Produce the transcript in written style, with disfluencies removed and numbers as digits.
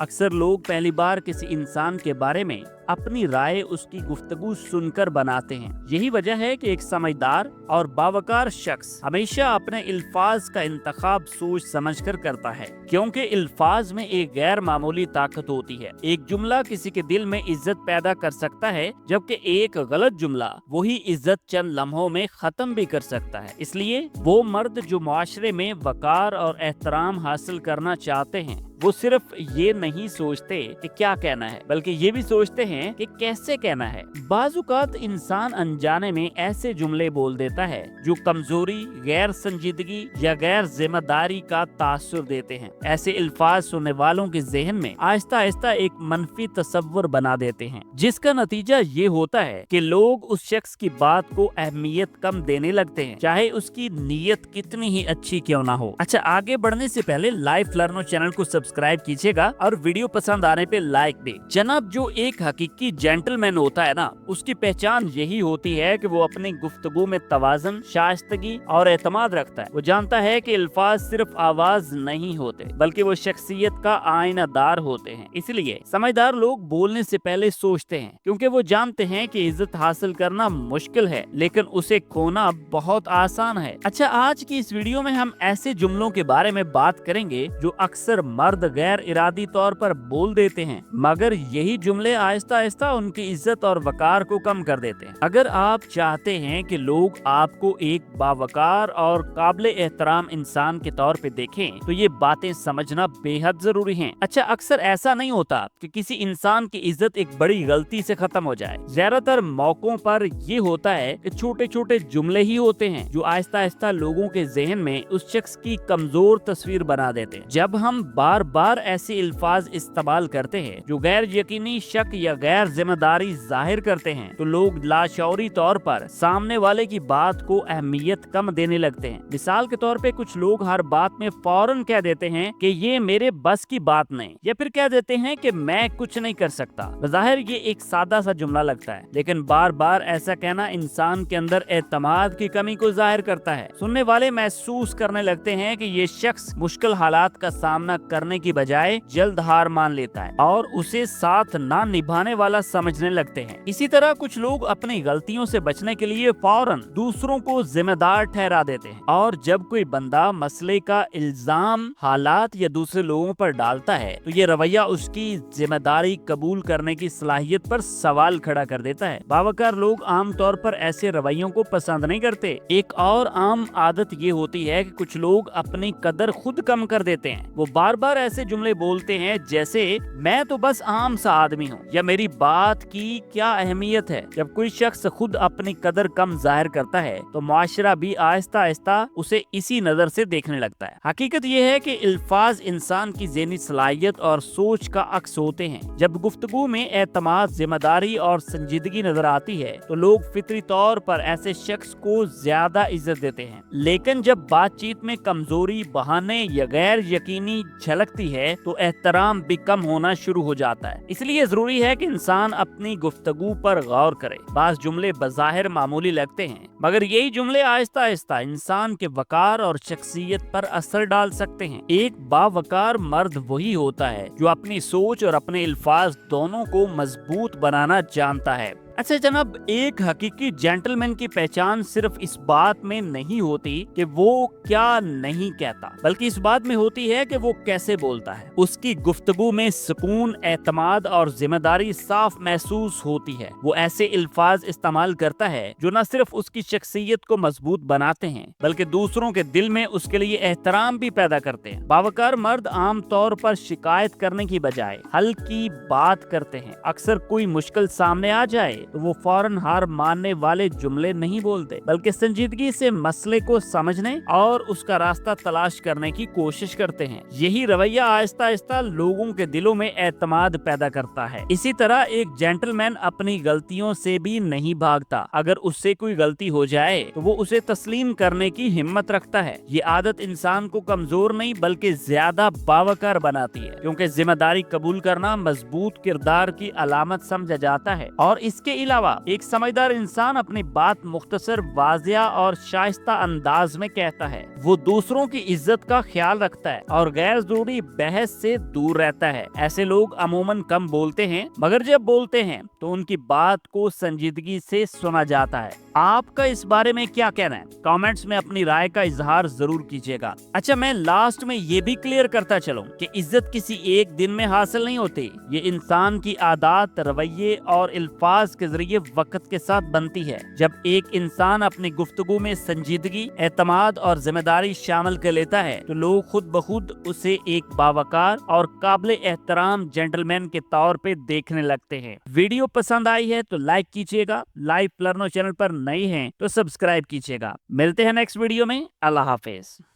अक्सर लोग पहली बार किसी इंसान के बारे में अपनी राय उसकी गुफ्तगू सुनकर बनाते हैं। यही वजह है कि एक समझदार और बावकार शख्स हमेशा अपने अल्फाज का इंतखाब सोच समझकर करता है, क्योंकि अल्फाज में एक गैर मामूली ताकत होती है। एक जुमला किसी के दिल में इज्जत पैदा कर सकता है, जबकि एक गलत जुमला वही इज्जत चंद लम्हों में खत्म भी कर सकता है। इसलिए वो मर्द जो मुआशरे में वकार और एहतराम हासिल करना चाहते हैं, वो सिर्फ ये नहीं सोचते कि क्या कहना है, बल्कि ये भी सोचते हैं कि कैसे कहना है। बाज़-औक़ात इंसान अनजाने में ऐसे जुमले बोल देता है जो कमजोरी, गैर संजीदगी या गैर जिम्मेदारी का तासुर देते हैं। ऐसे अल्फाज सुनने वालों के ज़हन में आहिस्ता आहिस्ता एक मनफी तस्वुर बना देते हैं, जिसका नतीजा ये होता है कि लोग उस शख्स की बात को अहमियत कम देने लगते हैं, चाहे उसकी नीयत कितनी ही अच्छी क्यों ना हो। अच्छा, आगे बढ़ने से पहले लाइफ लर्नो चैनल को सब्सक्राइब कीजिएगा और वीडियो पसंद आने पे लाइक दे। जनाब, जो एक हकीकी जेंटलमैन होता है ना, उसकी पहचान यही होती है कि वो अपनी गुफ्तगू में तवाज़ुन, शाइस्तगी और एतमाद रखता है। वो जानता है कि अल्फाज सिर्फ आवाज नहीं होते, बल्कि वो शख्सियत का आईनादार होते हैं। इसलिए समझदार लोग बोलने से पहले सोचते हैं, क्योंकि वो जानते हैं कि इज्जत हासिल करना मुश्किल है, लेकिन उसे खोना बहुत आसान है। अच्छा, आज की इस वीडियो में हम ऐसे जुमलों के बारे में बात करेंगे जो अक्सर मर्द गैर इरादी तौर पर बोल देते हैं, मगर यही जुमले आहिस्ता आहिस्ता उनकी इज्जत और वकार को कम कर देते हैं। अगर आप चाहते हैं कि लोग आपको एक बावकार और काबिल एहतराम इंसान के तौर पे देखें, तो ये बातें समझना बेहद जरूरी हैं। अच्छा, अक्सर ऐसा नहीं होता कि किसी इंसान की इज्जत एक बड़ी गलती से खत्म हो जाए। ज्यादातर मौकों पर ये होता है कि छोटे छोटे जुमले ही होते हैं जो आहिस्ता आहिस्ता लोगों के जहन में उस शख्स की कमजोर तस्वीर बना देते हैं। जब हम बार बार ऐसे अल्फाज इस्तेमाल करते हैं जो गैर यकीनी शक या गैर जिम्मेदारी जाहिर करते हैं, तो लोग लाशौरी तौर पर सामने वाले की बात को अहमियत कम देने लगते हैं। मिसाल के तौर पे कुछ लोग हर बात में फौरन कह देते हैं कि ये मेरे बस की बात नहीं, या फिर कह देते हैं कि मैं कुछ नहीं कर सकता। बज़ाहिर ये एक सादा सा जुमला लगता है, लेकिन बार बार ऐसा कहना इंसान के अंदर एतमाद की कमी को जाहिर करता है। सुनने वाले महसूस करने लगते हैं कि ये शख्स मुश्किल हालात का सामना करने की बजाय जल्द हार मान लेता है और उसे साथ ना निभाने वाला समझने लगते हैं। इसी तरह कुछ लोग अपनी गलतियों से बचने के लिए फौरन दूसरों को जिम्मेदार ठहरा देते हैं, और जब कोई बंदा मसले का इल्जाम हालात या दूसरे लोगों पर डालता है, तो ये रवैया उसकी जिम्मेदारी कबूल करने की सलाहियत पर सवाल खड़ा कर देता है। बावकार लोग आमतौर पर ऐसे रवैयों को पसंद नहीं करते। एक और आम आदत ये होती है कि कुछ लोग अपनी कदर खुद कम कर देते हैं। वो बार बार ऐसे जुमले बोलते हैं जैसे मैं तो बस आम सा आदमी हूँ, या मेरी बात की क्या अहमियत है। जब कोई शख्स खुद अपनी कदर कम जाहिर करता है, तो मुआशरा भी आहिस्ता आहिस्ता उसे इसी नजर से देखने लगता है। हकीकत यह है कि अल्फाज इंसान की ज़हनी सलाहियत और सोच का अक्स होते हैं। जब गुफ्तगू में एतमाद, जिम्मेदारी और संजीदगी नजर आती है, तो लोग फितरी तौर पर ऐसे शख्स को ज्यादा इज्जत देते हैं। लेकिन जब बातचीत में कमजोरी, बहाने या गैर यकीनी झलकती है, तो एहतराम भी कम होना शुरू हो जाता है। इसलिए जरूरी है कि इंसान अपनी गुफ्तगू पर गौर करे। बाज़ जुमले बज़ाहिर मामूली लगते हैं, मगर यही जुमले आहिस्ता आहिस्ता इंसान के वकार और शख्सियत पर असर डाल सकते हैं। एक बावकार मर्द वही होता है जो अपनी सोच और अपने अल्फाज दोनों को मजबूत बनाना जानता है। अच्छा जनाब, एक हकीकी जेंटलमैन की पहचान सिर्फ इस बात में नहीं होती कि वो क्या नहीं कहता, बल्कि इस बात में होती है कि वो कैसे बोलता है। उसकी गुफ्तगू में सुकून, एतमाद और जिम्मेदारी साफ महसूस होती है। वो ऐसे अल्फाज इस्तेमाल करता है जो न सिर्फ उसकी शख्सियत को मजबूत बनाते हैं, बल्कि दूसरों के दिल में उसके लिए एहतराम भी पैदा करते हैं। बावकार मर्द आम तौर पर शिकायत करने की बजाय हल की बात करते हैं। अक्सर कोई मुश्किल सामने आ जाए तो वो फौरन हार मानने वाले जुमले नहीं बोलते, बल्कि संजीदगी से मसले को समझने और उसका रास्ता तलाश करने की कोशिश करते हैं। यही रवैया आहिस्ता आहिस्ता लोगों के दिलों में एतमाद पैदा करता है। इसी तरह एक जेंटलमैन अपनी गलतियों से भी नहीं भागता। अगर उससे कोई गलती हो जाए तो वो उसे तस्लीम करने की हिम्मत रखता है। ये आदत इंसान को कमजोर नहीं बल्कि ज्यादा बावकार बनाती है, क्योंकि जिम्मेदारी कबूल करना मजबूत किरदार की अलामत समझा जाता है। और इसके के अलावा एक समझदार इंसान अपनी बात मुख्तसर, वाज़िया और शाइस्ता अंदाज में कहता है। वो दूसरों की इज्जत का ख्याल रखता है और गैर जरूरी बहस से दूर रहता है। ऐसे लोग अमूमन कम बोलते हैं, मगर जब बोलते हैं तो उनकी बात को संजीदगी से सुना जाता है। आपका इस बारे में क्या कहना है? कमेंट्स में अपनी राय का इजहार जरूर कीजिएगा। अच्छा, मैं लास्ट में ये भी क्लियर करता चलूं कि इज्जत किसी एक दिन में हासिल नहीं होती। ये इंसान की आदत, रवैये और अल्फाज के जरिए वक्त के साथ बनती है। जब एक इंसान अपनी गुफ्तगू में संजीदगी, एतमाद और जिम्मेदारी शामिल कर लेता है तो लोग खुद ब खुद उसे एक बावकार और काबिल एहतराम जेंटलमैन के तौर पे देखने लगते हैं। वीडियो पसंद आई है तो लाइक कीजिएगा। लाइफ लर्नो चैनल पर नए हैं तो सब्सक्राइब कीजिएगा। मिलते हैं नेक्स्ट वीडियो में। अल्लाह हाफिज।